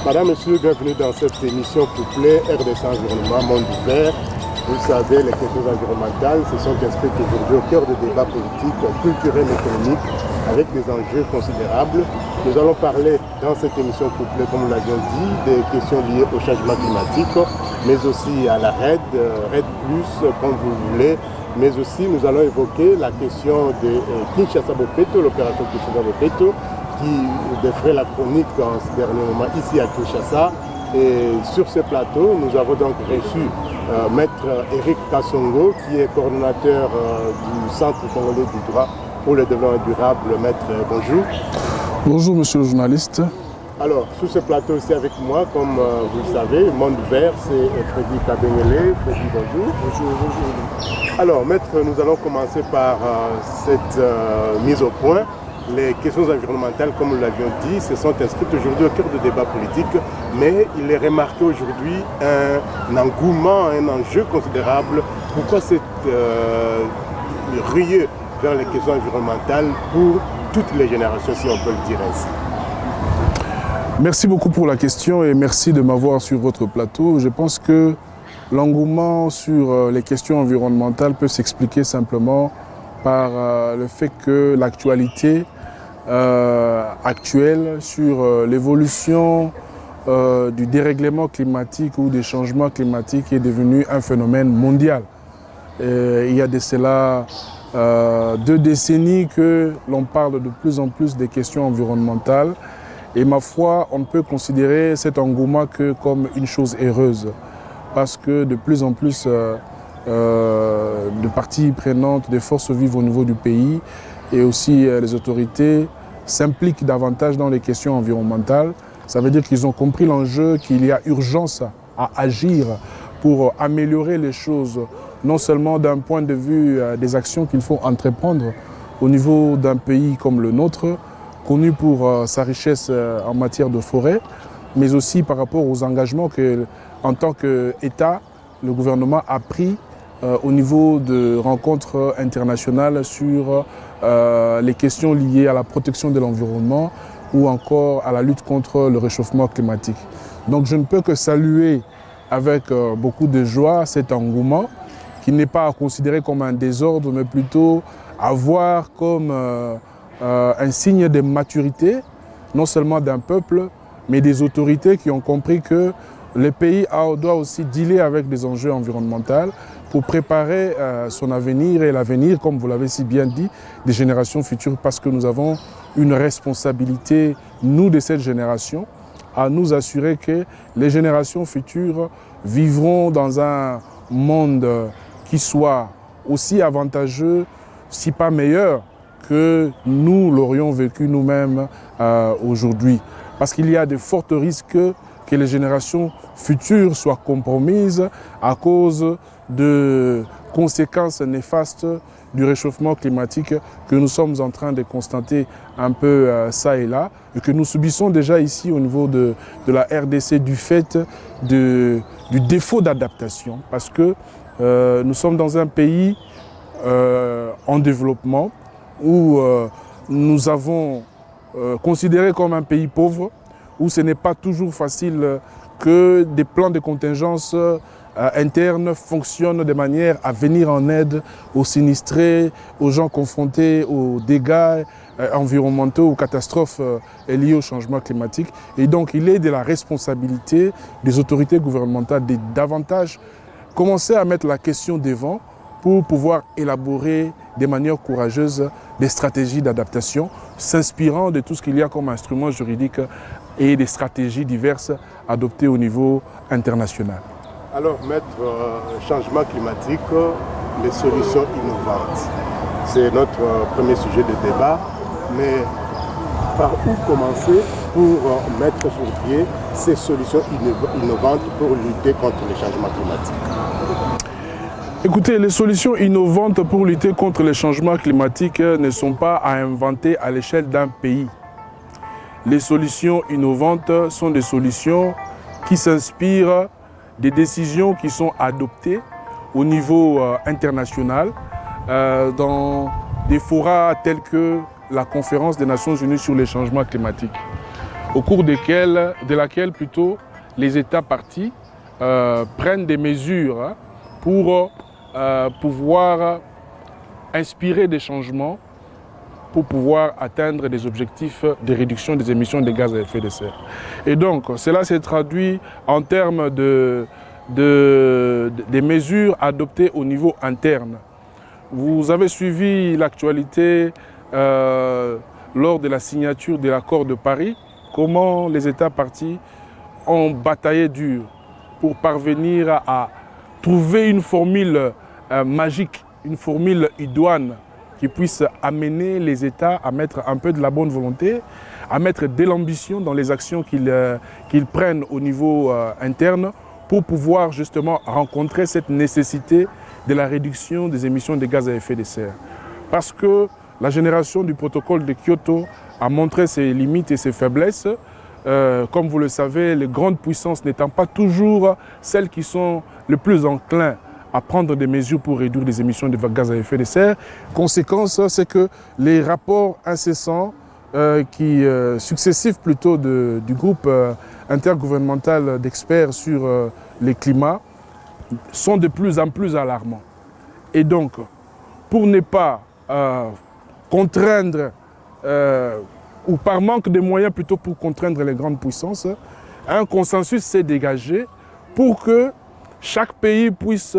Madame, Monsieur, bienvenue dans cette émission couplée RDC Environnement, Monde Vert. Vous savez, les questions environnementales se sont inscrites aujourd'hui au cœur de débats politiques, culturels et économiques avec des enjeux considérables. Nous allons parler dans cette émission couplée, comme nous l'avions dit, des questions liées au changement climatique, mais aussi à la RED, RED+, comme vous voulez. Mais aussi, nous allons évoquer la question de Kinshasa-Bopeto, l'opération Kinshasa-Bopeto, qui ferait la chronique en ce dernier moment ici à Kinshasa. Et sur ce plateau, nous avons donc reçu Maître Eric Kassongo, qui est coordonnateur du Centre congolais du droit pour le développement durable. Maître, bonjour. Bonjour, monsieur le journaliste. Alors, sur ce plateau aussi avec moi, comme vous le savez, Monde Vert, c'est Freddy Kabengele. Freddy, bonjour. Bonjour, bonjour. Alors, Maître, nous allons commencer par cette mise au point. Les questions environnementales, comme nous l'avions dit, se sont inscrites aujourd'hui au cœur de débats politiques, mais il est remarqué aujourd'hui un engouement, un enjeu considérable. Pourquoi cette ruée vers les questions environnementales pour toutes les générations, si on peut le dire ainsi? Merci beaucoup pour la question et merci de m'avoir sur votre plateau. Je pense que l'engouement sur les questions environnementales peut s'expliquer simplement par le fait que l'actualité actuelle sur l'évolution du dérèglement climatique ou des changements climatiques est devenue un phénomène mondial. Il y a de cela 2 décennies que l'on parle de plus en plus des questions environnementales et ma foi, on ne peut considérer cet engouement que comme une chose heureuse parce que de plus en plus de parties prenantes, des forces vives au niveau du pays et aussi les autorités s'impliquent davantage dans les questions environnementales. Ça veut dire qu'ils ont compris l'enjeu, qu'il y a urgence à agir pour améliorer les choses, non seulement d'un point de vue des actions qu'il faut entreprendre au niveau d'un pays comme le nôtre, connu pour sa richesse en matière de forêt, mais aussi par rapport aux engagements que, en tant qu'État, le gouvernement a pris au niveau de rencontres internationales sur les questions liées à la protection de l'environnement ou encore à la lutte contre le réchauffement climatique. Donc je ne peux que saluer avec beaucoup de joie cet engouement qui n'est pas à considérer comme un désordre, mais plutôt à voir comme un signe de maturité, non seulement d'un peuple, mais des autorités qui ont compris que le pays doit aussi dealer avec des enjeux environnementaux pour préparer son avenir et l'avenir, comme vous l'avez si bien dit, des générations futures, parce que nous avons une responsabilité, nous de cette génération, à nous assurer que les générations futures vivront dans un monde qui soit aussi avantageux, si pas meilleur, que nous l'aurions vécu nous-mêmes aujourd'hui. Parce qu'il y a de forts risques que les générations futures soient compromises à cause de conséquences néfastes du réchauffement climatique que nous sommes en train de constater un peu ça et là et que nous subissons déjà ici au niveau de la RDC du fait du défaut d'adaptation parce que nous sommes dans un pays en développement où nous avons considéré comme un pays pauvre, où ce n'est pas toujours facile que des plans de contingence internes fonctionnent de manière à venir en aide aux sinistrés, aux gens confrontés aux dégâts environnementaux, aux catastrophes liées au changement climatique. Et donc il est de la responsabilité des autorités gouvernementales de davantage commencer à mettre la question devant pour pouvoir élaborer de manière courageuse des stratégies d'adaptation, s'inspirant de tout ce qu'il y a comme instruments juridiques et des stratégies diverses adoptées au niveau international. Alors, Maître, changement climatique, les solutions innovantes. C'est notre premier sujet de débat, mais par où commencer pour mettre sur pied ces solutions innovantes pour lutter contre les changements climatiques? Écoutez, les solutions innovantes pour lutter contre les changements climatiques ne sont pas à inventer à l'échelle d'un pays. Les solutions innovantes sont des solutions qui s'inspirent des décisions qui sont adoptées au niveau international dans des forats tels que la Conférence des Nations Unies sur les changements climatiques. au cours de laquelle plutôt les États partis prennent des mesures pour pouvoir inspirer des changements, pour pouvoir atteindre des objectifs de réduction des émissions de gaz à effet de serre. Et donc, cela s'est traduit en termes des mesures adoptées au niveau interne. Vous avez suivi l'actualité lors de la signature de l'accord de Paris, comment les États partis ont bataillé dur pour parvenir à trouver une formule magique, une formule idoine qui puisse amener les États à mettre un peu de la bonne volonté, à mettre de l'ambition dans les actions qu'ils prennent au niveau interne pour pouvoir justement rencontrer cette nécessité de la réduction des émissions de gaz à effet de serre. Parce que la génération du protocole de Kyoto a montré ses limites et ses faiblesses. Comme vous le savez, les grandes puissances n'étant pas toujours celles qui sont les plus enclins à prendre des mesures pour réduire les émissions de gaz à effet de serre. Conséquence, c'est que les rapports incessants, successifs plutôt du groupe intergouvernemental d'experts sur les climats, sont de plus en plus alarmants. Et donc, pour ne pas contraindre, ou par manque de moyens plutôt pour contraindre les grandes puissances, un consensus s'est dégagé pour que chaque pays puisse,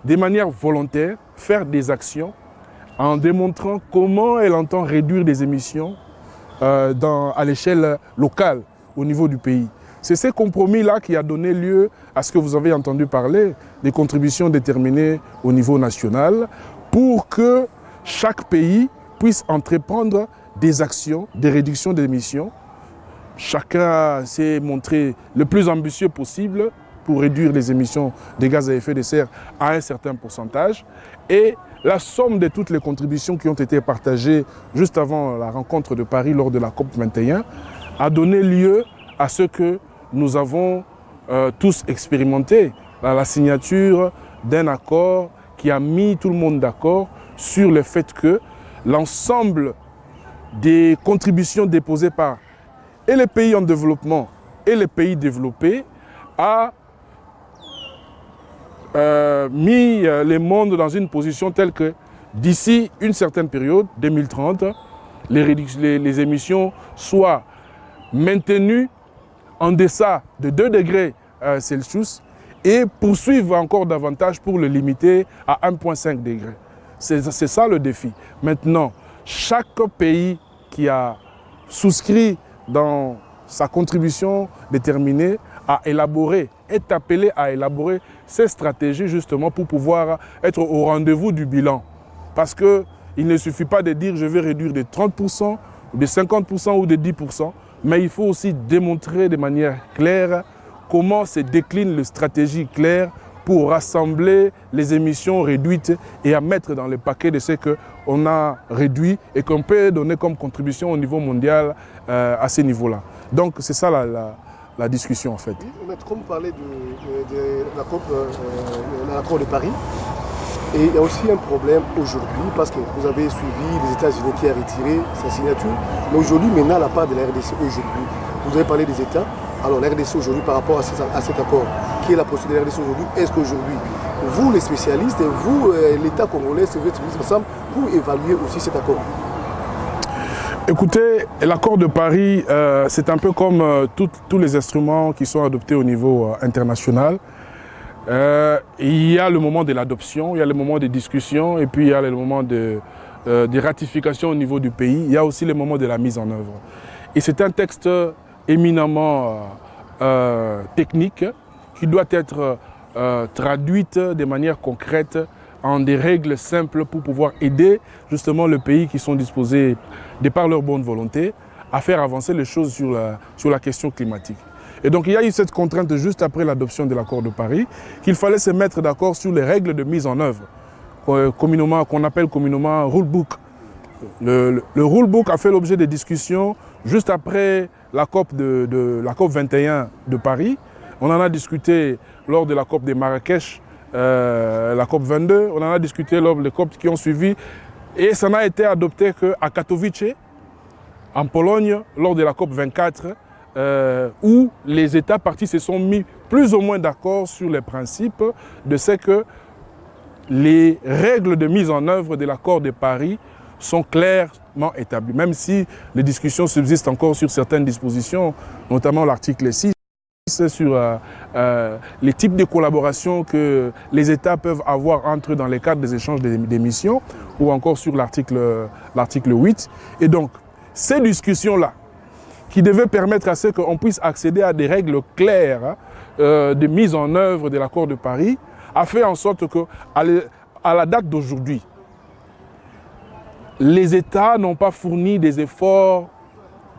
de manière volontaire, faire des actions en démontrant comment elle entend réduire les émissions à l'échelle locale, au niveau du pays. C'est ce compromis-là qui a donné lieu à ce que vous avez entendu parler, des contributions déterminées au niveau national, pour que chaque pays puisse entreprendre des actions de réduction d'émissions. Chacun s'est montré le plus ambitieux possible pour réduire les émissions de gaz à effet de serre à un certain pourcentage. Et la somme de toutes les contributions qui ont été partagées juste avant la rencontre de Paris lors de la COP 21 a donné lieu à ce que nous avons tous expérimenté, à la signature d'un accord qui a mis tout le monde d'accord sur le fait que l'ensemble des contributions déposées par et les pays en développement et les pays développés a mis le monde dans une position telle que d'ici une certaine période, 2030, les émissions soient maintenues en deçà de 2 degrés Celsius et poursuivre encore davantage pour le limiter à 1,5 degré. C'est ça le défi. Maintenant, chaque pays qui a souscrit dans sa contribution déterminée est appelé à élaborer ces stratégies justement pour pouvoir être au rendez-vous du bilan. Parce qu'il ne suffit pas de dire je vais réduire de 30%, de 50% ou de 10%, mais il faut aussi démontrer de manière claire comment se décline les stratégies claires pour rassembler les émissions réduites et à mettre dans le paquet de ce qu'on a réduit et qu'on peut donner comme contribution au niveau mondial à ce niveau-là. Donc c'est ça la discussion en fait. Maître, comme vous parlez de la COP, l'accord de Paris, et il y a aussi un problème aujourd'hui parce que vous avez suivi les États-Unis qui a retiré sa signature, mais aujourd'hui, maintenant, la part de la RDC aujourd'hui, vous avez parlé des États, alors la RDC aujourd'hui par rapport à cet accord, qui est la posture de la RDC aujourd'hui, est-ce qu'aujourd'hui, vous les spécialistes, vous, l'État congolais, vous êtes mis ensemble pour évaluer aussi cet accord? Écoutez, l'accord de Paris, c'est un peu comme tous les instruments qui sont adoptés au niveau international. Il y a le moment de l'adoption, il y a le moment de discussion et puis il y a le moment de ratification au niveau du pays. Il y a aussi le moment de la mise en œuvre. Et c'est un texte éminemment technique qui doit être traduite de manière concrète en des règles simples pour pouvoir aider justement les pays qui sont disposés, de par leur bonne volonté, à faire avancer les choses sur la question climatique. Et donc il y a eu cette contrainte juste après l'adoption de l'accord de Paris, qu'il fallait se mettre d'accord sur les règles de mise en œuvre, qu'on appelle communément rulebook. Le rulebook a fait l'objet de discussions juste après la COP 21 de Paris. On en a discuté lors de la COP de Marrakech, la COP 22, on en a discuté lors des COP qui ont suivi et ça n'a été adopté qu'à Katowice, en Pologne, lors de la COP 24 où les États partis se sont mis plus ou moins d'accord sur les principes de ce que les règles de mise en œuvre de l'accord de Paris sont clairement établies, même si les discussions subsistent encore sur certaines dispositions, notamment l'article 6, sur les types de collaboration que les États peuvent avoir entre eux dans le cadre des échanges des missions, ou encore sur l'article 8. Et donc, ces discussions-là, qui devaient permettre à ce qu'on puisse accéder à des règles claires de mise en œuvre de l'accord de Paris, a fait en sorte qu'à la date d'aujourd'hui, les États n'ont pas fourni des efforts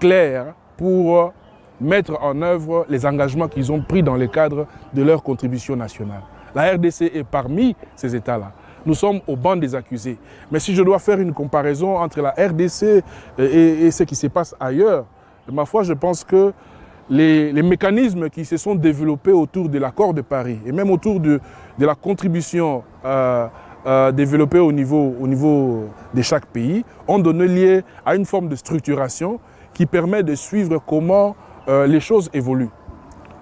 clairs pour mettre en œuvre les engagements qu'ils ont pris dans le cadre de leur contribution nationale. La RDC est parmi ces États-là. Nous sommes au banc des accusés. Mais si je dois faire une comparaison entre la RDC et ce qui se passe ailleurs, ma foi, je pense que les mécanismes qui se sont développés autour de l'accord de Paris et même autour de la contribution développée au niveau de chaque pays ont donné lieu à une forme de structuration qui permet de suivre comment les choses évoluent.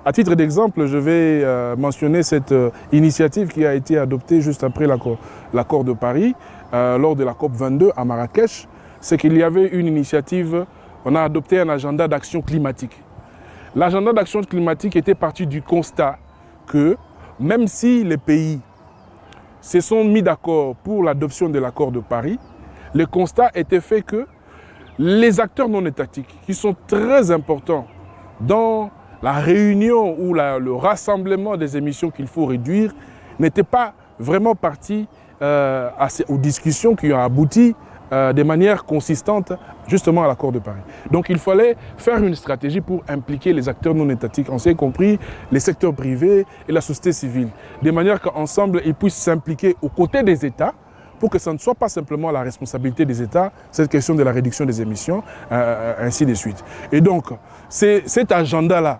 À titre d'exemple, je vais mentionner cette initiative qui a été adoptée juste après l'accord de Paris, lors de la COP 22 à Marrakech. C'est qu'il y avait une initiative, on a adopté un agenda d'action climatique. L'agenda d'action climatique était parti du constat que même si les pays se sont mis d'accord pour l'adoption de l'accord de Paris, le constat était fait que les acteurs non étatiques, qui sont très importants dans la réunion ou le rassemblement des émissions qu'il faut réduire, n'étaient pas vraiment partis aux discussions qui ont abouti de manière consistante justement à l'accord de Paris. Donc il fallait faire une stratégie pour impliquer les acteurs non étatiques, on s'est compris les secteurs privés et la société civile, de manière qu'ensemble ils puissent s'impliquer aux côtés des États pour que ce ne soit pas simplement la responsabilité des États, cette question de la réduction des émissions, ainsi de suite. Et donc c'est cet agenda-là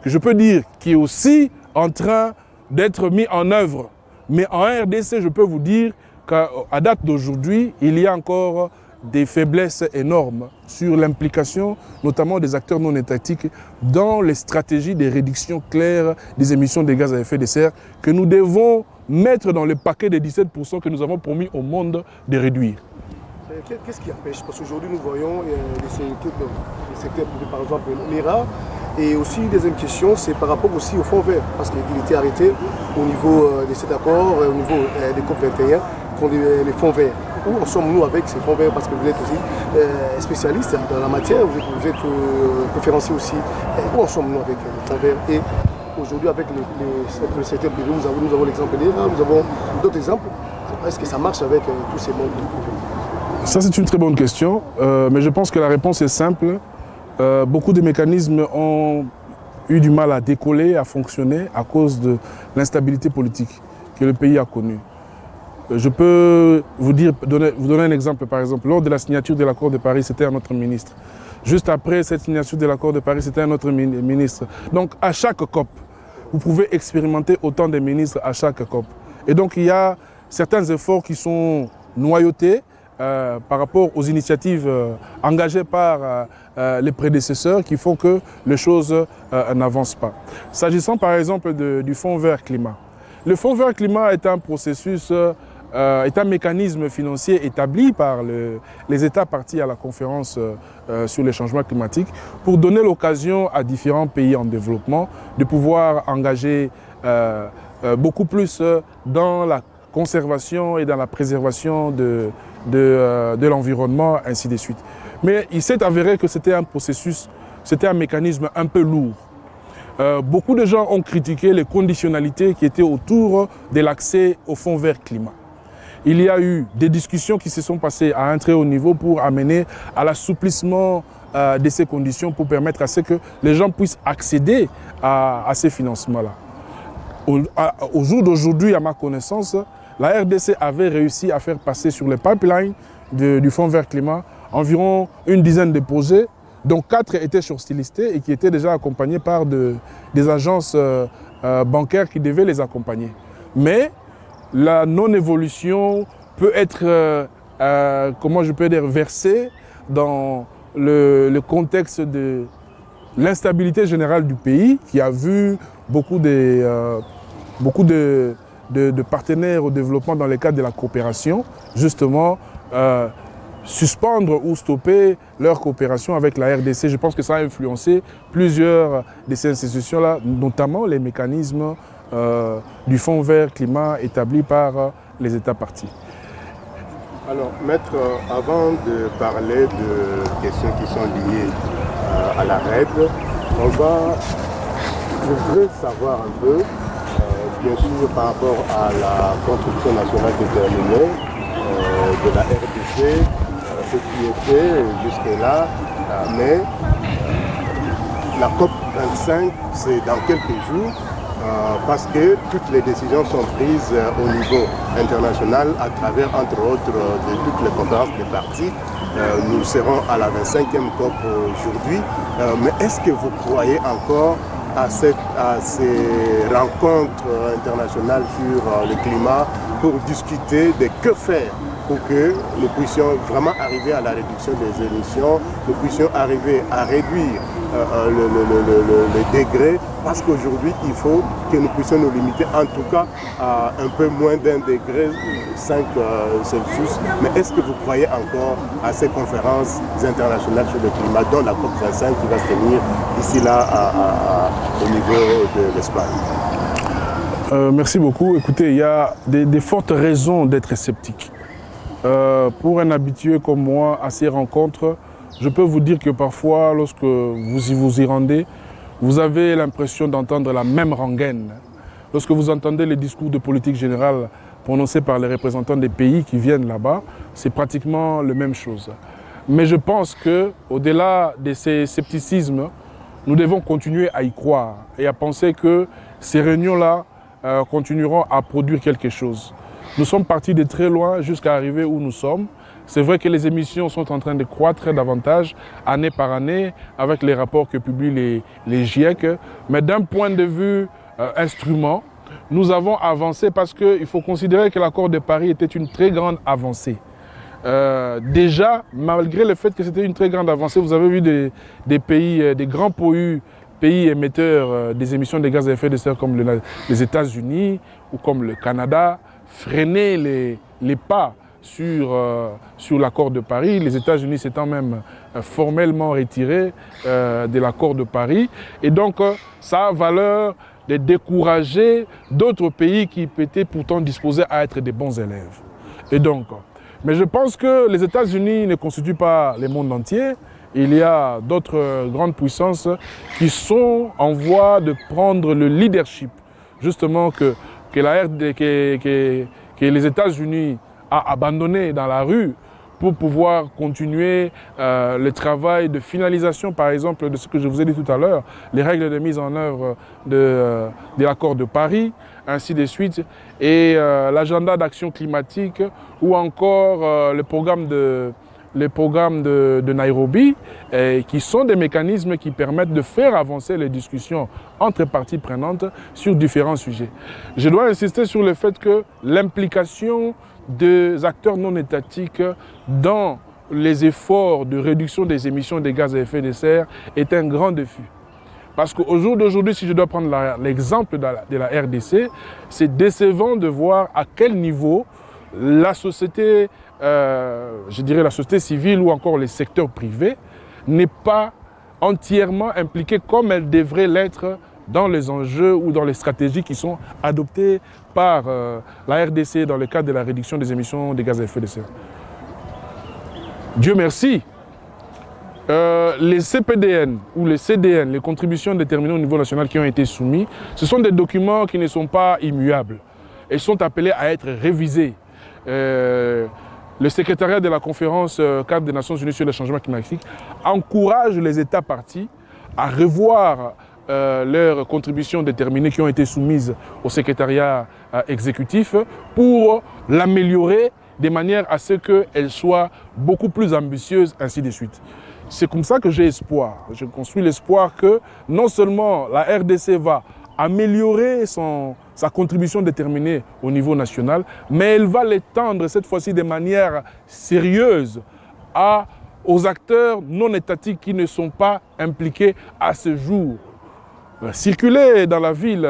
que je peux dire qui est aussi en train d'être mis en œuvre. Mais en RDC, je peux vous dire qu'à date d'aujourd'hui, il y a encore des faiblesses énormes sur l'implication, notamment des acteurs non étatiques, dans les stratégies de réduction claire des émissions de gaz à effet de serre que nous devons mettre dans le paquet des 17% que nous avons promis au monde de réduire. Qu'est-ce qui empêche? Parce qu'aujourd'hui, nous voyons les secteurs privés, par exemple l'ERA. Et aussi, deuxième question, c'est par rapport aussi au fonds vert. Parce qu'il était arrêté au niveau de cet accord, au niveau des COP21, pour les fonds verts. Où en sommes-nous avec ces fonds verts? Parce que vous êtes aussi spécialiste dans la matière, vous êtes conférencier aussi. Où en sommes-nous avec les fonds verts? Et aujourd'hui, avec le secteur privé, nous avons l'exemple d'ERA, nous avons d'autres exemples. Est-ce que ça marche avec tous ces mondes? Ça, c'est une très bonne question, mais je pense que la réponse est simple. Beaucoup de mécanismes ont eu du mal à décoller, à fonctionner à cause de l'instabilité politique que le pays a connue. Je peux vous donner un exemple, par exemple. Lors de la signature de l'accord de Paris, c'était un autre ministre. Juste après cette signature de l'accord de Paris, c'était un autre ministre. Donc, à chaque COP, vous pouvez expérimenter autant de ministres à chaque COP. Et donc, il y a certains efforts qui sont noyautés par rapport aux initiatives engagées par les prédécesseurs qui font que les choses n'avancent pas. S'agissant par exemple du Fonds vert climat. Le Fonds vert climat est un processus, est un mécanisme financier établi par les États partis à la conférence sur les changements climatiques pour donner l'occasion à différents pays en développement de pouvoir engager beaucoup plus dans la conservation et dans la préservation de l'environnement, ainsi de suite. Mais il s'est avéré que c'était un processus, c'était un mécanisme un peu lourd. Beaucoup de gens ont critiqué les conditionnalités qui étaient autour de l'accès au fonds vert climat. Il y a eu des discussions qui se sont passées à un très haut niveau pour amener à l'assouplissement de ces conditions pour permettre à ce que les gens puissent accéder à ces financements-là. Au jour d'aujourd'hui, à ma connaissance, la RDC avait réussi à faire passer sur les pipelines du Fonds vert climat environ une dizaine de projets, dont 4 étaient shortlistés et qui étaient déjà accompagnés par des agences bancaires qui devaient les accompagner. Mais la non-évolution peut être, comment je peux dire, versée dans le contexte l'instabilité générale du pays qui a vu beaucoup de partenaires au développement dans le cadre de la coopération, justement, suspendre ou stopper leur coopération avec la RDC. Je pense que ça a influencé plusieurs de ces institutions-là, notamment les mécanismes du Fonds vert climat établi par les États parties. Alors, Maître, avant de parler de questions qui sont liées à la règle, je voudrais savoir un peu, bien sûr, par rapport à la contribution nationale déterminée de la RDC, ce qui est fait jusque-là, mais la COP 25, c'est dans quelques jours, parce que toutes les décisions sont prises au niveau international à travers, entre autres, de toutes les conférences des partis. Nous serons à la 25e COP aujourd'hui, mais est-ce que vous croyez encore à ces rencontres internationales sur le climat pour discuter de que faire pour que nous puissions vraiment arriver à la réduction des émissions, nous puissions arriver à réduire le degré, parce qu'aujourd'hui, il faut que nous puissions nous limiter en tout cas à un peu moins d'1,5 degré Celsius. Mais est-ce que vous croyez encore à ces conférences internationales sur le climat, dont la COP25 qui va se tenir ici là au niveau de l'Espagne? Merci beaucoup. Écoutez, il y a des fortes raisons d'être sceptique. Pour un habitué comme moi à ces rencontres, je peux vous dire que parfois, lorsque vous y rendez, vous avez l'impression d'entendre la même rengaine. Lorsque vous entendez les discours de politique générale prononcés par les représentants des pays qui viennent là-bas, c'est pratiquement la même chose. Mais je pense qu'au-delà de ces scepticismes, nous devons continuer à y croire et à penser que ces réunions-là continueront à produire quelque chose. Nous sommes partis de très loin jusqu'à arriver où nous sommes. C'est vrai que les émissions sont en train de croître davantage année par année avec les rapports que publient les GIEC. Mais d'un point de vue instrument, nous avons avancé parce qu'il faut considérer que l'accord de Paris était une très grande avancée. Déjà, malgré le fait que c'était une très grande avancée, vous avez vu des pays, des grands pays émetteurs des émissions de gaz à effet de serre comme les États-Unis ou comme le Canada, freiner les pas sur l'accord de Paris, les États-Unis s'étant même formellement retirés de l'accord de Paris. Et donc, ça a valeur de décourager d'autres pays qui étaient pourtant disposés à être des bons élèves. Et donc, mais je pense que les États-Unis ne constituent pas le monde entier. Il y a d'autres grandes puissances qui sont en voie de prendre le leadership, justement que les États-Unis a abandonné dans la rue pour pouvoir continuer le travail de finalisation, par exemple, de ce que je vous ai dit tout à l'heure, les règles de mise en œuvre de l'accord de Paris, ainsi de suite, et l'agenda d'action climatique ou encore le programme de Nairobi, qui sont des mécanismes qui permettent de faire avancer les discussions entre parties prenantes sur différents sujets. Je dois insister sur le fait que l'implication des acteurs non étatiques dans les efforts de réduction des émissions de gaz à effet de serre est un grand défi. Parce qu'au jour d'aujourd'hui, si je dois prendre l'exemple de la RDC, c'est décevant de voir à quel niveau la société, je dirais la société civile ou encore les secteurs privés, n'est pas entièrement impliquée comme elle devrait l'être dans les enjeux ou dans les stratégies qui sont adoptées par la RDC dans le cadre de la réduction des émissions de gaz à effet de serre. Dieu merci, les CPDN ou les CDN, les contributions déterminées au niveau national qui ont été soumis, ce sont des documents qui ne sont pas immuables et sont appelés à être révisés. Le secrétariat de la conférence cadre des Nations Unies sur le changement climatique encourage les États parties à revoir leurs contributions déterminées qui ont été soumises au secrétariat exécutif pour l'améliorer de manière à ce qu'elle soit beaucoup plus ambitieuse, ainsi de suite. C'est comme ça que j'ai espoir. Je construis l'espoir que non seulement la RDC va améliorer sa contribution déterminée au niveau national, mais elle va l'étendre cette fois-ci de manière sérieuse à aux acteurs non étatiques qui ne sont pas impliqués à ce jour. Circulez dans la ville,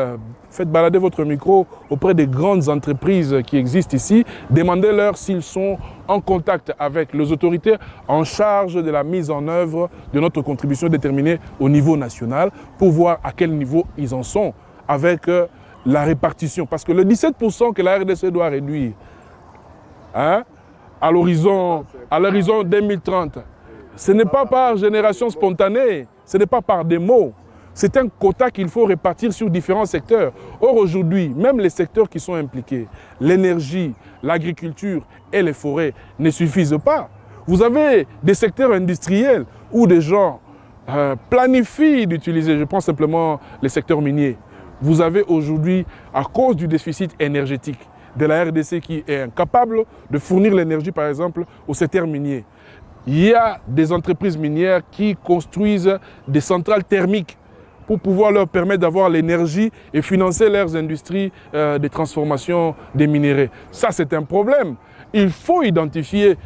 faites balader votre micro auprès des grandes entreprises qui existent ici, demandez-leur s'ils sont en contact avec les autorités en charge de la mise en œuvre de notre contribution déterminée au niveau national pour voir à quel niveau ils en sont avec la répartition. Parce que le 17% que la RDC doit réduire hein, à l'horizon 2030, ce n'est pas par génération spontanée, ce n'est pas par des mots. C'est un quota qu'il faut répartir sur différents secteurs. Or, aujourd'hui, même les secteurs qui sont impliqués, l'énergie, l'agriculture et les forêts ne suffisent pas. Vous avez des secteurs industriels où des gens planifient d'utiliser, je prends simplement les secteurs miniers. Vous avez aujourd'hui, à cause du déficit énergétique de la RDC qui est incapable de fournir l'énergie, par exemple, au secteur minier, il y a des entreprises minières qui construisent des centrales thermiques pour pouvoir leur permettre d'avoir l'énergie et financer leurs industries de transformation des minéraux. Ça, c'est un problème. Il faut identifier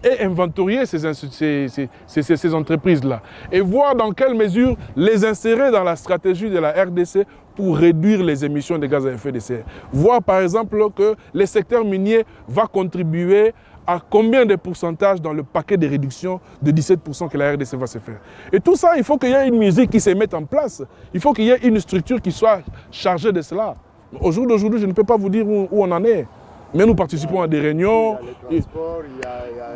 et inventorier ces entreprises-là et voir dans quelle mesure les insérer dans la stratégie de la RDC pour réduire les émissions de gaz à effet de serre. Voir par exemple que le secteur minier va contribuer à combien de pourcentages dans le paquet de réduction de 17% que la RDC va se faire. Et tout ça, il faut qu'il y ait une musique qui se mette en place. Il faut qu'il y ait une structure qui soit chargée de cela. Au jour d'aujourd'hui, je ne peux pas vous dire où on en est. Mais nous participons à des réunions.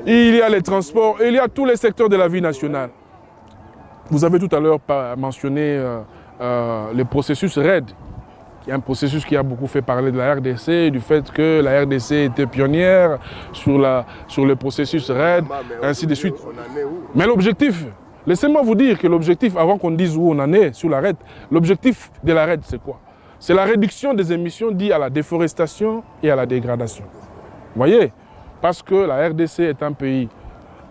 Il y a les transports, il y a tous les secteurs de la vie nationale. Vous avez tout à l'heure mentionné le processus RED. Il y a un processus qui a beaucoup fait parler de la RDC, du fait que la RDC était pionnière sur le processus RED, ainsi de suite. Mais l'objectif, laissez-moi vous dire que l'objectif, avant qu'on dise où on en est sur la RED, l'objectif de la RED, c'est quoi? C'est la réduction des émissions liées à la déforestation et à la dégradation. Vous voyez? Parce que la RDC est un pays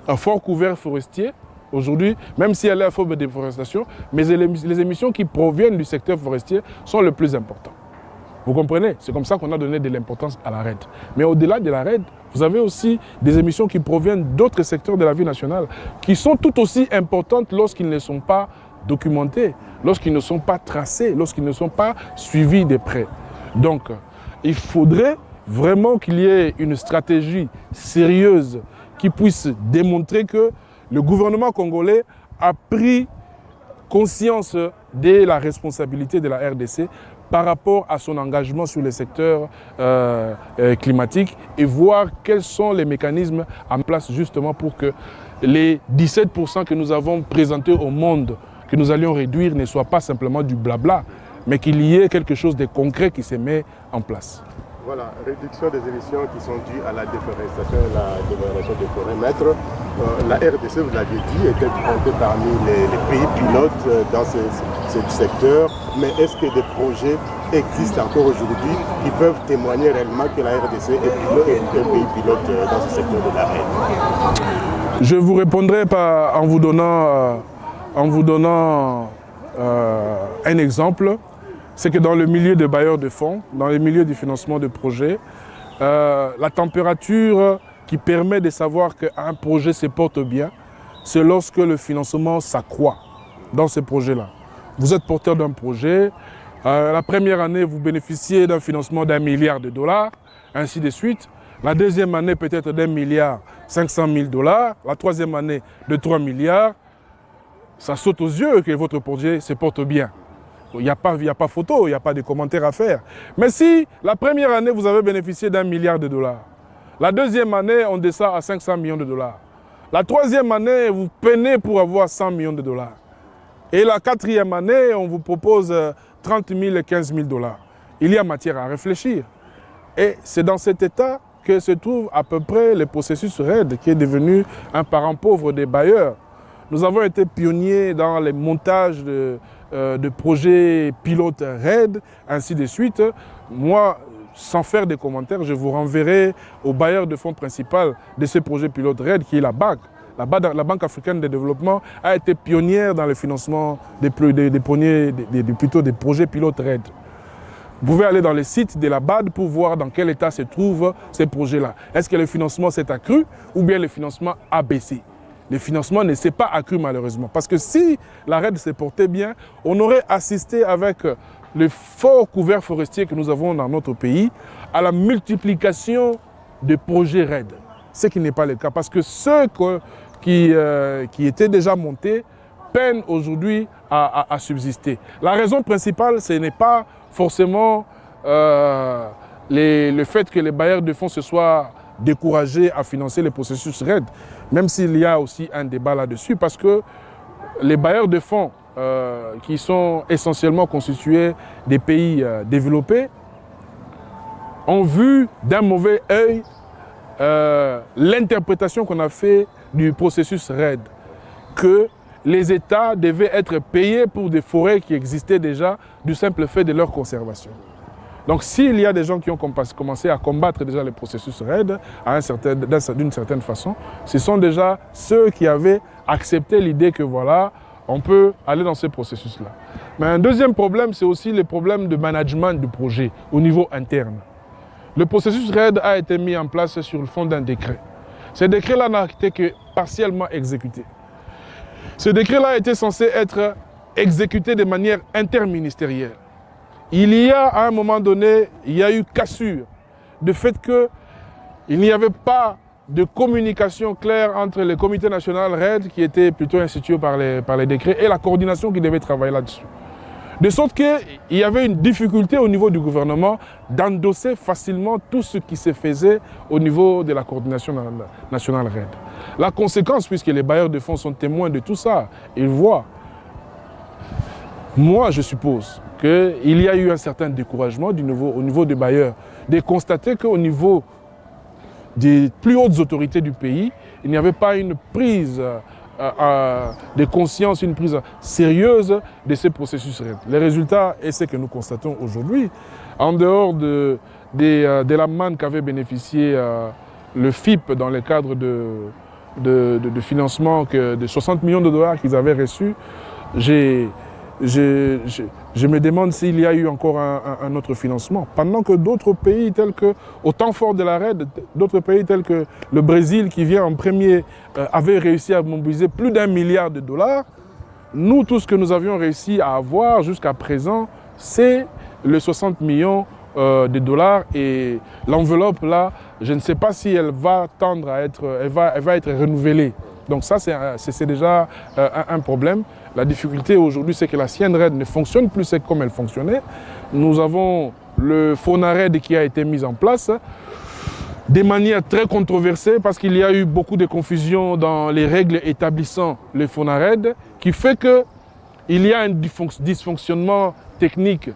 à fort couvert forestier, aujourd'hui, même si elle est à forme de déforestation, mais les émissions qui proviennent du secteur forestier sont les plus importantes. Vous comprenez? C'est comme ça qu'on a donné de l'importance à la RED. Mais au-delà de la RED, vous avez aussi des émissions qui proviennent d'autres secteurs de la vie nationale, qui sont tout aussi importantes lorsqu'ils ne sont pas documentés, lorsqu'ils ne sont pas tracés, lorsqu'ils ne sont pas suivis de près. Donc, il faudrait vraiment qu'il y ait une stratégie sérieuse qui puisse démontrer que le gouvernement congolais a pris conscience de la responsabilité de la RDC par rapport à son engagement sur les secteurs climatiques et voir quels sont les mécanismes en place justement pour que les 17% que nous avons présentés au monde, que nous allions réduire, ne soient pas simplement du blabla, mais qu'il y ait quelque chose de concret qui se met en place. Voilà, réduction des émissions qui sont dues à la déforestation et la dégradation des forêts. Maître, la RDC, vous l'avez dit, était parmi les pays pilotes dans ce secteur. Mais est-ce que des projets existent encore aujourd'hui qui peuvent témoigner réellement que la RDC est un pays pilote dans ce secteur de la RED? Je vous répondrai en vous donnant un exemple. C'est que dans le milieu des bailleurs de fonds, dans le milieu du financement de projets, la température qui permet de savoir qu'un projet se porte bien, c'est lorsque le financement s'accroît dans ces projets-là. Vous êtes porteur d'un projet, la première année, vous bénéficiez d'un financement d'1 milliard de dollars, ainsi de suite. La deuxième année, peut-être d'1 milliard 500 000 dollars. La troisième année, de 3 milliards. Ça saute aux yeux que votre projet se porte bien. Il n'y a pas photo, il n'y a pas de commentaires à faire. Mais si la première année, vous avez bénéficié d'1 milliard de dollars, la deuxième année, on descend à 500 millions de dollars. La troisième année, vous peinez pour avoir 100 millions de dollars. Et la quatrième année, on vous propose 30 000 et 15 000 dollars. Il y a matière à réfléchir. Et c'est dans cet état que se trouve à peu près le processus RED, qui est devenu un parent pauvre des bailleurs. Nous avons été pionniers dans les montages de projets pilotes RED, ainsi de suite. Moi, sans faire de commentaires, je vous renverrai au bailleur de fonds principal de ce projet pilote RED, qui est la BAC. La Banque africaine de développement a été pionnière dans le financement des projets pilotes RED. Vous pouvez aller dans le site de la BAD pour voir dans quel état se trouvent ces projets-là. Est-ce que le financement s'est accru ou bien le financement a baissé? le financement ne s'est pas accru malheureusement. Parce que si la RED s'est portée bien, on aurait assisté avec le fort couvert forestier que nous avons dans notre pays à la multiplication de projets RED. Ce qui n'est pas le cas parce que ceux qui étaient déjà montés peinent aujourd'hui à subsister. La raison principale, ce n'est pas forcément le fait que les bailleurs de fonds se soient découragés à financer les processus RED, même s'il y a aussi un débat là-dessus, parce que les bailleurs de fonds qui sont essentiellement constitués des pays développés ont vu d'un mauvais œil l'interprétation qu'on a fait du processus RED, que les États devaient être payés pour des forêts qui existaient déjà du simple fait de leur conservation. Donc s'il y a des gens qui ont commencé à combattre déjà le processus RED d'une certaine façon, ce sont déjà ceux qui avaient accepté l'idée que voilà, on peut aller dans ce processus-là. Mais un deuxième problème, c'est aussi le problème de management du projet au niveau interne. Le processus RED a été mis en place sur le fond d'un décret. Ce décret-là n'a été que partiellement exécuté. Ce décret-là était censé être exécuté de manière interministérielle. Il y a, à un moment donné, il y a eu cassure du fait qu'il n'y avait pas de communication claire entre le comité national RED, qui était plutôt institué par les décrets, et la coordination qui devait travailler là-dessus. De sorte qu'il y avait une difficulté au niveau du gouvernement d'endosser facilement tout ce qui se faisait au niveau de la coordination nationale RED. La conséquence, puisque les bailleurs de fonds sont témoins de tout ça, ils voient. Moi, je suppose qu'il y a eu un certain découragement au niveau des bailleurs, de constater qu'au niveau des plus hautes autorités du pays, il n'y avait pas une prise de conscience, une prise sérieuse de ces processus RED. Les résultats, et ce que nous constatons aujourd'hui, en dehors de la manne qu'avait bénéficié le FIP dans le cadre de financement de 60 millions de dollars qu'ils avaient reçus, je me demande s'il y a eu encore un autre financement. Pendant que d'autres pays tels que, au temps fort de la RED, d'autres pays tels que le Brésil qui vient en premier avaient réussi à mobiliser plus d'1 milliard de dollars, nous, tout ce que nous avions réussi à avoir jusqu'à présent, c'est les 60 millions de dollars et l'enveloppe là, je ne sais pas si elle va tendre à être, elle va être renouvelée. Donc ça, c'est déjà un problème. La difficulté aujourd'hui, c'est que la CNRED ne fonctionne plus comme elle fonctionnait. Nous avons le FONARED qui a été mis en place de manière très controversée parce qu'il y a eu beaucoup de confusion dans les règles établissant le FONARED qui fait qu'il y a un dysfonctionnement technique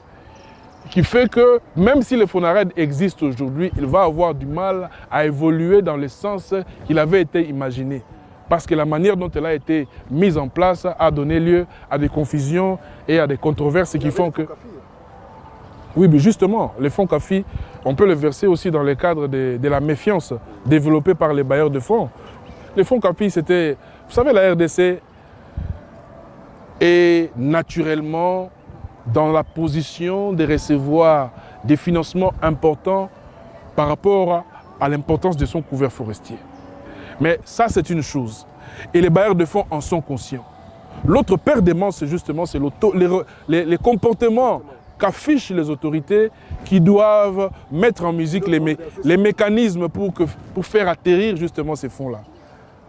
qui fait que même si le FONARED existe aujourd'hui, il va avoir du mal à évoluer dans le sens qu'il avait été imaginé. Parce que la manière dont elle a été mise en place a donné lieu à des confusions et à des controverses qui font que... Oui, mais justement, les fonds CAFI, on peut les verser aussi dans le cadre de la méfiance développée par les bailleurs de fonds. Les fonds CAFI, c'était... Vous savez, la RDC est naturellement dans la position de recevoir des financements importants par rapport à l'importance de son couvert forestier. Mais ça, c'est une chose. Et les bailleurs de fonds en sont conscients. L'autre paire des manches, c'est justement les comportements qu'affichent les autorités qui doivent mettre en musique les mécanismes pour faire atterrir justement ces fonds-là.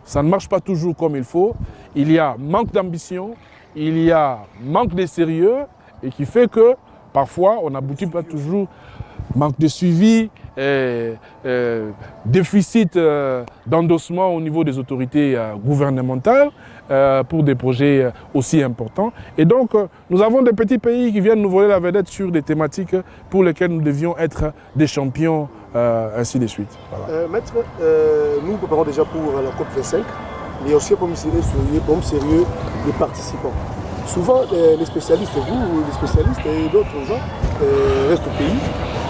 Ça ne marche pas toujours comme il faut. Il y a manque d'ambition, il y a manque de sérieux et qui fait que parfois, on n'aboutit pas toujours, manque de suivi, déficit d'endossement au niveau des autorités gouvernementales pour des projets aussi importants. Et donc, nous avons des petits pays qui viennent nous voler la vedette sur des thématiques pour lesquelles nous devions être des champions, ainsi de suite. Voilà. Maître, nous préparons déjà pour la COP25, mais aussi comme sérieux les participants. Souvent, les spécialistes, vous, les spécialistes et d'autres gens restent au pays.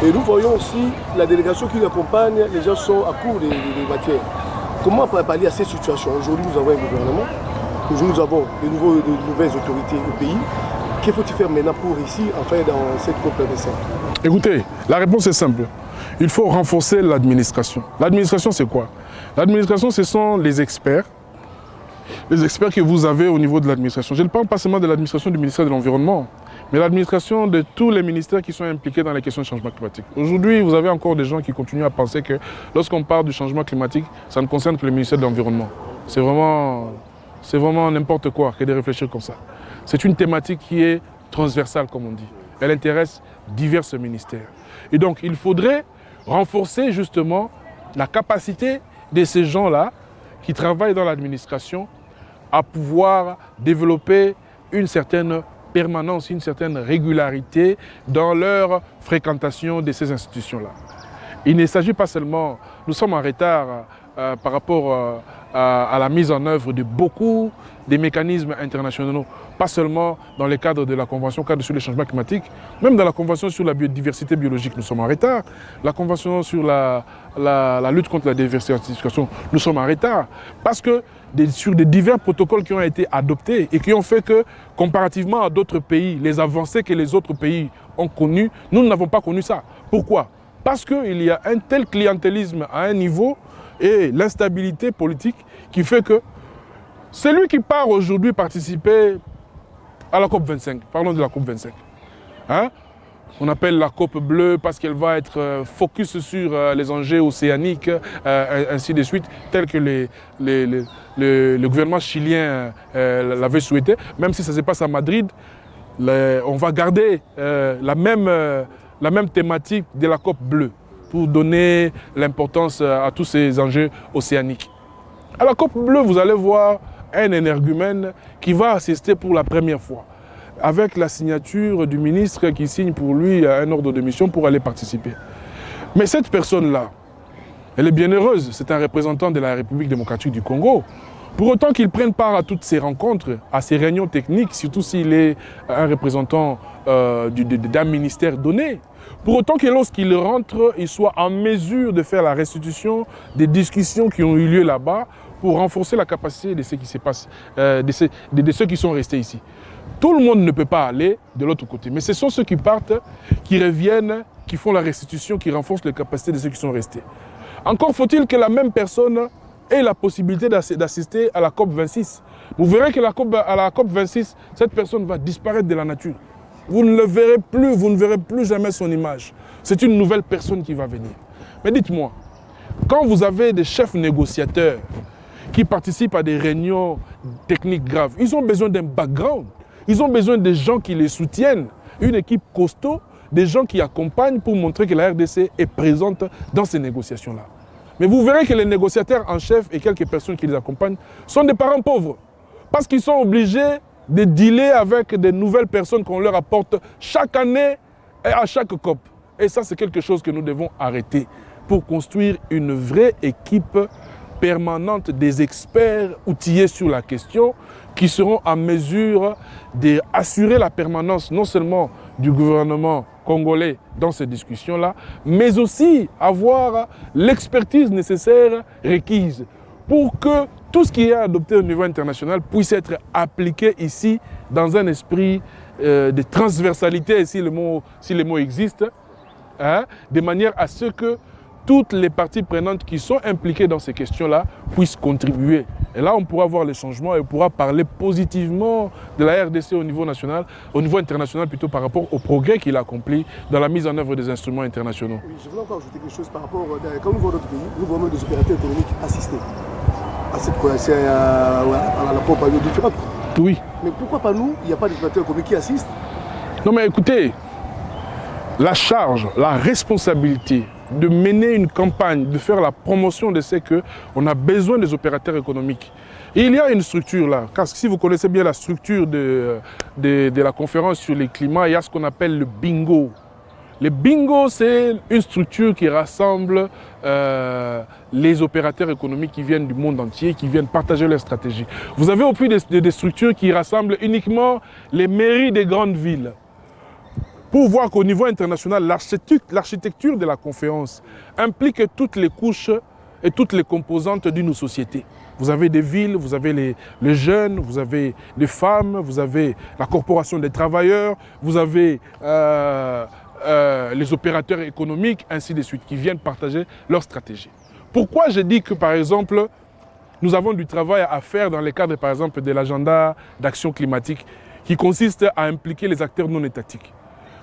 Et nous voyons aussi la délégation qui nous accompagne, les gens sont à court des matières. Comment pallier à ces situations? Aujourd'hui, nous avons un gouvernement, aujourd'hui, nous avons de nouvelles autorités au pays. Qu'il faut-il faire maintenant pour ici, enfin, dans cette COP25? Écoutez, la réponse est simple. Il faut renforcer l'administration. L'administration, c'est quoi? L'administration, ce sont les experts les experts que vous avez au niveau de l'administration. Je ne parle pas seulement de l'administration du ministère de l'Environnement, mais l'administration de tous les ministères qui sont impliqués dans les questions de changement climatique. Aujourd'hui, vous avez encore des gens qui continuent à penser que lorsqu'on parle du changement climatique, ça ne concerne que le ministère de l'Environnement. C'est vraiment n'importe quoi que de réfléchir comme ça. C'est une thématique qui est transversale, comme on dit. Elle intéresse divers ministères. Et donc, il faudrait renforcer justement la capacité de ces gens-là qui travaillent dans l'administration à pouvoir développer une certaine permanence, une certaine régularité dans leur fréquentation de ces institutions-là. Il ne s'agit pas seulement, nous sommes en retard par rapport à la mise en œuvre de beaucoup des mécanismes internationaux, pas seulement dans le cadre de la Convention cadre sur les changements climatiques, même dans la Convention sur la biodiversité biologique, nous sommes en retard. La Convention sur la lutte contre la désertification, nous sommes en retard. Parce que sur des divers protocoles qui ont été adoptés et qui ont fait que, comparativement à d'autres pays, les avancées que les autres pays ont connues, nous n'avons pas connu ça. Pourquoi? Parce qu'il y a un tel clientélisme à un niveau et l'instabilité politique qui fait que celui qui part aujourd'hui participer à la COP25, parlons de la COP25, hein? On appelle la COP bleue parce qu'elle va être focus sur les enjeux océaniques, ainsi de suite, tel que le gouvernement chilien l'avait souhaité. Même si ça se passe à Madrid, on va garder la même thématique de la COP bleue pour donner l'importance à tous ces enjeux océaniques. À la COP bleue, vous allez voir un énergumène qui va assister pour la première fois, avec la signature du ministre qui signe pour lui un ordre de mission pour aller participer. Mais cette personne-là, elle est bien heureuse, c'est un représentant de la République démocratique du Congo. Pour autant qu'il prenne part à toutes ces rencontres, à ces réunions techniques, surtout s'il est un représentant d'un ministère donné, pour autant que lorsqu'il rentre, il soit en mesure de faire la restitution des discussions qui ont eu lieu là-bas pour renforcer la capacité de ceux qui se passent, de ceux qui sont restés ici. Tout le monde ne peut pas aller de l'autre côté, mais ce sont ceux qui partent, qui reviennent, qui font la restitution, qui renforcent les capacités de ceux qui sont restés. Encore faut-il que la même personne ait la possibilité d'assister à la COP26. Vous verrez que à la COP26, cette personne va disparaître de la nature. Vous ne le verrez plus, vous ne verrez plus jamais son image. C'est une nouvelle personne qui va venir. Mais dites-moi, quand vous avez des chefs négociateurs qui participent à des réunions techniques graves, ils ont besoin d'un background. Ils ont besoin de gens qui les soutiennent, une équipe costaud, des gens qui accompagnent pour montrer que la RDC est présente dans ces négociations-là. Mais vous verrez que les négociateurs en chef et quelques personnes qui les accompagnent sont des parents pauvres. Parce qu'ils sont obligés de dealer avec des nouvelles personnes qu'on leur apporte chaque année et à chaque COP. Et ça, c'est quelque chose que nous devons arrêter pour construire une vraie équipe permanente des experts outillés sur la question qui seront en mesure d'assurer la permanence non seulement du gouvernement congolais dans ces discussions-là, mais aussi avoir l'expertise nécessaire requise pour que tout ce qui est adopté au niveau international puisse être appliqué ici dans un esprit de transversalité, si le mot existe, hein, de manière à ce que toutes les parties prenantes qui sont impliquées dans ces questions-là puissent contribuer. Et là, on pourra voir les changements et on pourra parler positivement de la RDC au niveau national, au niveau international plutôt par rapport au progrès qu'il a accompli dans la mise en œuvre des instruments internationaux. Oui, je voulais encore ajouter quelque chose par rapport, quand nous voyons d'autres pays, nous voyons des opérateurs économiques assister à la COP différente. Oui. Mais pourquoi pas nous, il n'y a pas d'opérateurs économiques qui assistent? Non mais écoutez, la charge, la responsabilité de mener une campagne, de faire la promotion de ce qu'on a besoin des opérateurs économiques. Et il y a une structure là, car si vous connaissez bien la structure de la conférence sur le climat, il y a ce qu'on appelle le bingo. Le bingo, c'est une structure qui rassemble les opérateurs économiques qui viennent du monde entier, qui viennent partager leurs stratégies. Vous avez aussi des structures qui rassemblent uniquement les mairies des grandes villes. Pour voir qu'au niveau international, l'architecture de la conférence implique toutes les couches et toutes les composantes d'une société. Vous avez des villes, vous avez les jeunes, vous avez les femmes, vous avez la corporation des travailleurs, vous avez les opérateurs économiques, ainsi de suite, qui viennent partager leur stratégie. Pourquoi je dis que, par exemple, nous avons du travail à faire dans le cadre, par exemple, de l'agenda d'action climatique qui consiste à impliquer les acteurs non étatiques.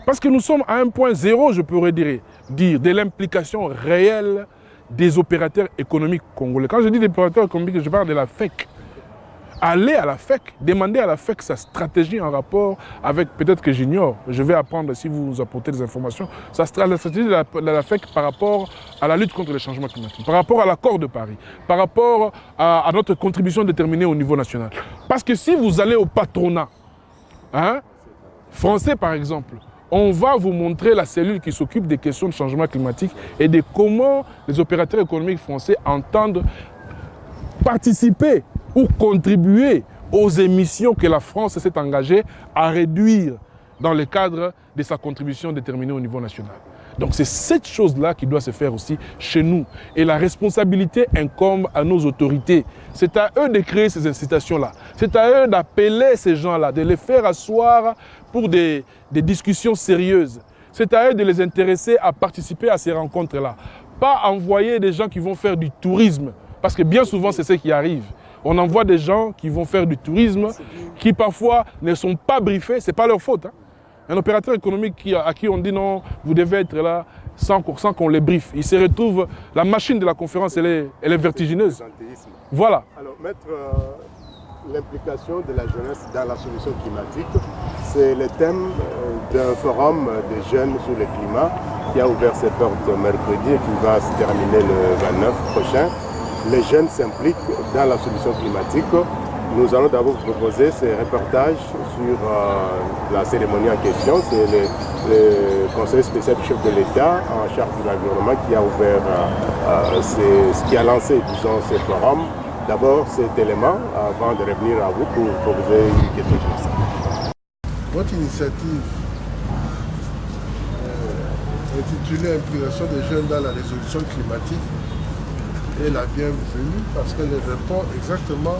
Parce que nous sommes à un point zéro, je pourrais dire de l'implication réelle des opérateurs économiques congolais. Quand je dis des opérateurs économiques, je parle de la FEC. Aller à la FEC, demander à la FEC sa stratégie en rapport avec, peut-être que j'ignore, je vais apprendre si vous nous apportez des informations, la stratégie de la FEC par rapport à la lutte contre le changement climatique, par rapport à l'accord de Paris, par rapport à notre contribution déterminée au niveau national. Parce que si vous allez au patronat, français par exemple, on va vous montrer la cellule qui s'occupe des questions de changement climatique et de comment les opérateurs économiques français entendent participer ou contribuer aux émissions que la France s'est engagée à réduire dans le cadre de sa contribution déterminée au niveau national. Donc c'est cette chose-là qui doit se faire aussi chez nous. Et la responsabilité incombe à nos autorités. C'est à eux de créer ces incitations-là. C'est à eux d'appeler ces gens-là, de les faire asseoir pour des discussions sérieuses. C'est à eux de les intéresser à participer à ces rencontres-là. Pas envoyer des gens qui vont faire du tourisme. Parce que bien souvent, c'est ce qui arrive. On envoie des gens qui vont faire du tourisme, qui parfois ne sont pas briefés, ce n'est pas leur faute. Un opérateur économique à qui on dit non, vous devez être là sans qu'on les briefe. Il se retrouve, la machine de la conférence, elle est vertigineuse. Voilà. Alors, maître, l'implication de la jeunesse dans la solution climatique, c'est le thème d'un forum des jeunes sur le climat qui a ouvert ses portes mercredi et qui va se terminer le 29 prochain. Les jeunes s'impliquent dans la solution climatique. Nous allons d'abord vous proposer ces reportages sur la cérémonie en question. C'est le conseiller spécial du chef de l'État en charge de l'environnement qui a ouvert, qui a lancé, disons, ce forum. D'abord cet élément, avant de revenir à vous pour poser une question sur ça. Votre initiative intitulée Implication des jeunes dans la résolution climatique est la bienvenue parce qu'elle répond exactement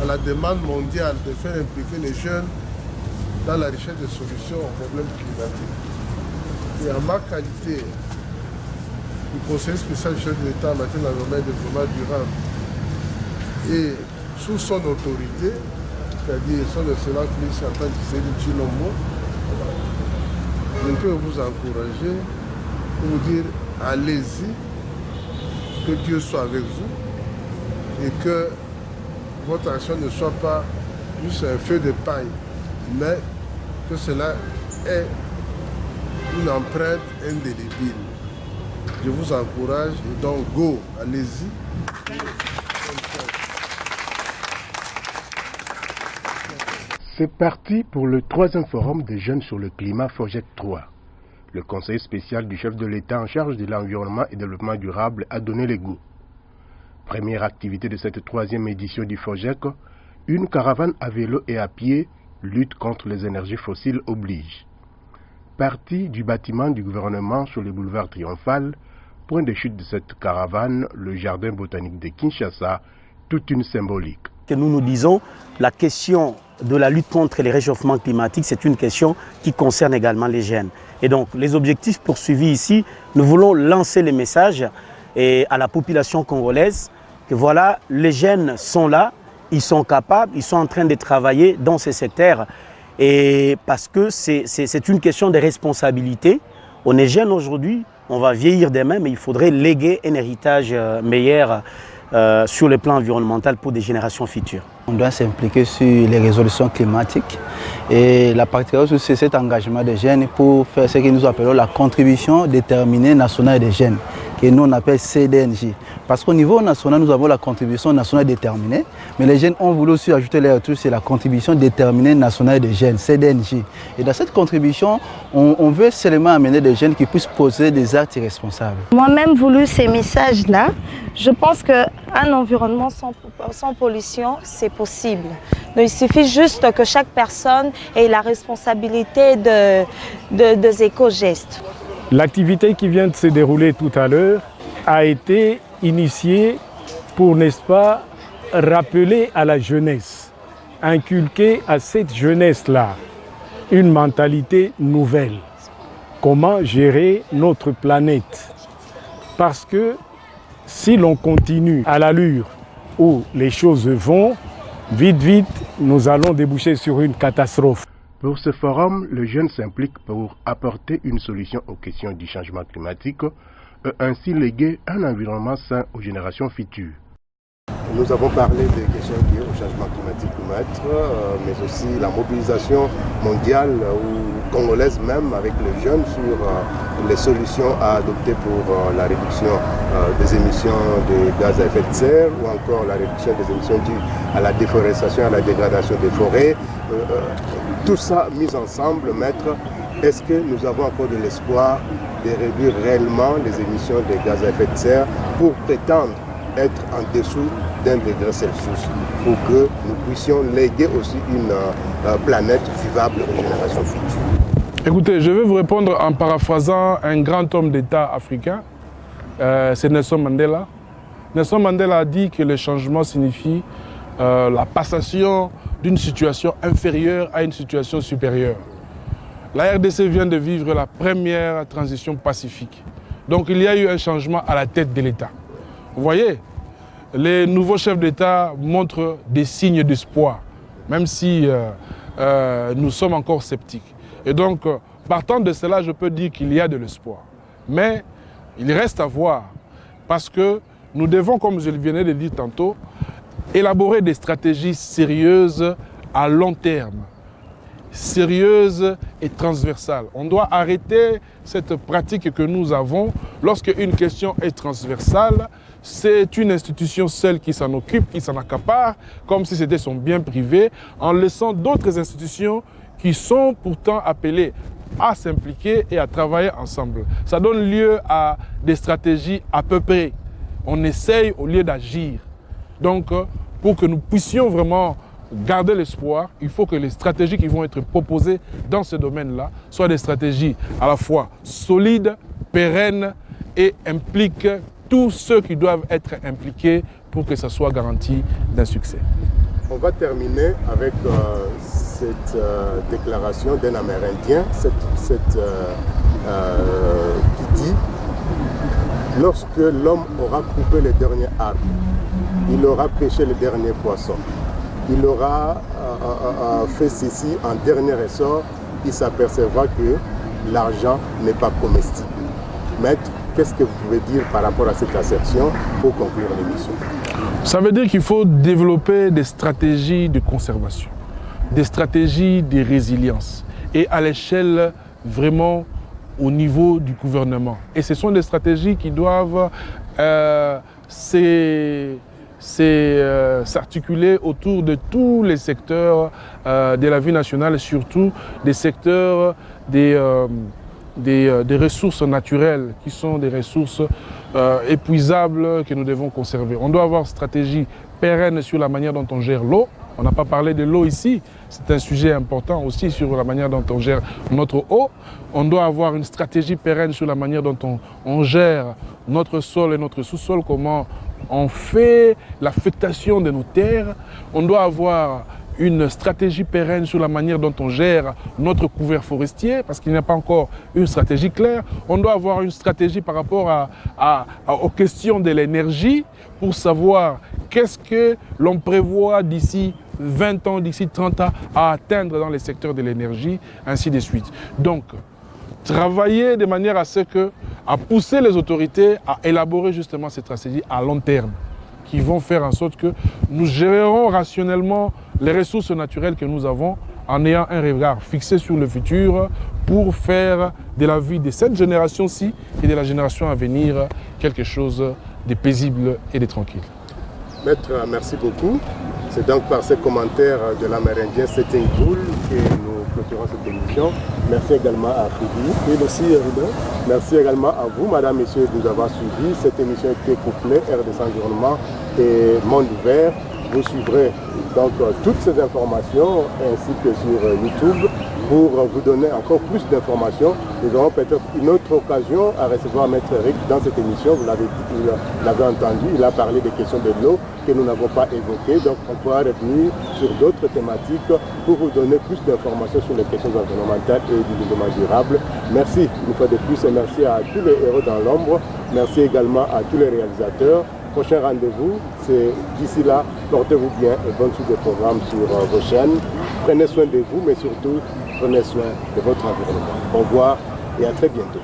à la demande mondiale de faire impliquer les jeunes dans la recherche de solutions aux problèmes climatiques. Et en ma qualité du conseiller spécial du chef de l'État en matière d'environnement et de développement durable et sous son autorité, c'est-à-dire son excellence Félix Antoine Tshisekedi Tshilombo, je peux vous encourager pour vous dire allez-y, que Dieu soit avec vous et que votre action ne soit pas juste un feu de paille, mais que cela ait une empreinte indélébile. Je vous encourage et donc go, allez-y. C'est parti pour le 3e forum des jeunes sur le climat FOGEC 3. Le conseiller spécial du chef de l'État en charge de l'environnement et développement durable a donné les goûts. Première activité de cette 3e édition du FOGEC, une caravane à vélo et à pied, lutte contre les énergies fossiles oblige. Partie du bâtiment du gouvernement sur le boulevard Triomphal, point de chute de cette caravane, le jardin botanique de Kinshasa, toute une symbolique. Que nous nous disons, la question de la lutte contre les réchauffements climatiques, c'est une question qui concerne également les jeunes. Et donc, les objectifs poursuivis ici, nous voulons lancer les messages à la population congolaise que voilà, les jeunes sont là, ils sont capables, ils sont en train de travailler dans ces secteurs. Et parce que c'est une question de responsabilité. On est jeune aujourd'hui, on va vieillir demain, mais il faudrait léguer un héritage meilleur sur le plan environnemental pour des générations futures. On doit s'impliquer sur les résolutions climatiques et la particularité, c'est cet engagement des jeunes pour faire ce que nous appelons la contribution déterminée nationale des jeunes, que nous on appelle CDNJ. Parce qu'au niveau national, nous avons la contribution nationale déterminée, mais les jeunes ont voulu aussi ajouter leur truc, c'est la contribution déterminée nationale des jeunes, CDNJ. Et dans cette contribution, on veut seulement amener des jeunes qui puissent poser des actes irresponsables. Moi-même voulu ces messages-là, je pense qu'un environnement sans pollution, c'est possible. Donc, il suffit juste que chaque personne ait la responsabilité des éco-gestes. L'activité qui vient de se dérouler tout à l'heure a été initiée pour, n'est-ce pas, rappeler à la jeunesse, inculquer à cette jeunesse-là une mentalité nouvelle. Comment gérer notre planète? Parce que si l'on continue à l'allure où les choses vont, vite, nous allons déboucher sur une catastrophe. Pour ce forum, le jeune s'implique pour apporter une solution aux questions du changement climatique et ainsi léguer un environnement sain aux générations futures. Nous avons parlé des questions liées au changement climatique, mais aussi la mobilisation mondiale ou congolaise même avec les jeunes sur les solutions à adopter pour la réduction des émissions de gaz à effet de serre ou encore la réduction des émissions dues à la déforestation, à la dégradation des forêts. Tout ça mis ensemble, maître, est-ce que nous avons encore de l'espoir de réduire réellement les émissions de gaz à effet de serre pour prétendre être en dessous d'1 degré Celsius pour que nous puissions léguer aussi une planète vivable aux générations futures? Écoutez, je vais vous répondre en paraphrasant un grand homme d'État africain, c'est Nelson Mandela. Nelson Mandela a dit que le changement signifie la passation d'une situation inférieure à une situation supérieure. La RDC vient de vivre la première transition pacifique. Donc il y a eu un changement à la tête de l'État. Vous voyez, les nouveaux chefs d'État montrent des signes d'espoir, même si nous sommes encore sceptiques. Et donc, partant de cela, je peux dire qu'il y a de l'espoir. Mais il reste à voir, parce que nous devons, comme je le venais de dire tantôt, élaborer des stratégies sérieuses à long terme, sérieuses et transversales. On doit arrêter cette pratique que nous avons. Lorsque une question est transversale, c'est une institution seule qui s'en occupe, qui s'en accapare, comme si c'était son bien privé, en laissant d'autres institutions qui sont pourtant appelées à s'impliquer et à travailler ensemble. Ça donne lieu à des stratégies à peu près. On essaye au lieu d'agir. Donc, pour que nous puissions vraiment garder l'espoir, il faut que les stratégies qui vont être proposées dans ce domaine-là soient des stratégies à la fois solides, pérennes et impliquent tous ceux qui doivent être impliqués pour que ça soit garanti d'un succès. On va terminer avec cette déclaration d'un Amérindien qui dit « Lorsque l'homme aura coupé le dernier arbre, il aura pêché le dernier poisson. Il aura fait ceci en dernier ressort, il s'apercevra que l'argent n'est pas comestible. » Maître, qu'est-ce que vous pouvez dire par rapport à cette assertion pour conclure l'émission? Ça veut dire qu'il faut développer des stratégies de conservation, des stratégies de résilience et à l'échelle vraiment au niveau du gouvernement. Et ce sont des stratégies qui doivent s'articuler autour de tous les secteurs de la vie nationale, surtout des secteurs des ressources naturelles qui sont des ressources épuisables que nous devons conserver. On doit avoir une stratégie pérenne sur la manière dont on gère l'eau. On n'a pas parlé de l'eau ici, c'est un sujet important aussi sur la manière dont on gère notre eau. On doit avoir une stratégie pérenne sur la manière dont on gère notre sol et notre sous-sol, comment on fait l'affectation de nos terres. On doit avoir une stratégie pérenne sur la manière dont on gère notre couvert forestier, parce qu'il n'y a pas encore une stratégie claire. On doit avoir une stratégie par rapport aux questions de l'énergie pour savoir qu'est-ce que l'on prévoit d'ici 20 ans, d'ici 30 ans à atteindre dans les secteurs de l'énergie, ainsi de suite. Donc, travailler de manière à pousser les autorités à élaborer justement ces stratégies à long terme, qui vont faire en sorte que nous gérerons rationnellement les ressources naturelles que nous avons en ayant un regard fixé sur le futur pour faire de la vie de cette génération-ci et de la génération à venir quelque chose de paisible et de tranquille. Maître, merci beaucoup. C'est donc par ces commentaires de l'Amérindien Setting Bull que nous clôturons cette émission. Merci également à Fidi. Et merci Ruben. Merci également à vous, madame, messieurs, de nous avoir suivis. Cette émission était couplée RDC Environnement et Monde Ouvert. Vous suivrez donc toutes ces informations ainsi que sur YouTube pour vous donner encore plus d'informations. Nous aurons peut-être une autre occasion à recevoir Maître Eric dans cette émission. Vous l'avez entendu, il a parlé des questions de l'eau que nous n'avons pas évoquées. Donc on pourra revenir sur d'autres thématiques pour vous donner plus d'informations sur les questions environnementales et du développement durable. Merci une fois de plus et merci à tous les héros dans l'ombre. Merci également à tous les réalisateurs. prochain rendez-vous, c'est d'ici là, portez-vous bien et bonne suite des programmes sur vos chaînes. Prenez soin de vous, mais surtout, prenez soin de votre environnement. Au revoir et à très bientôt.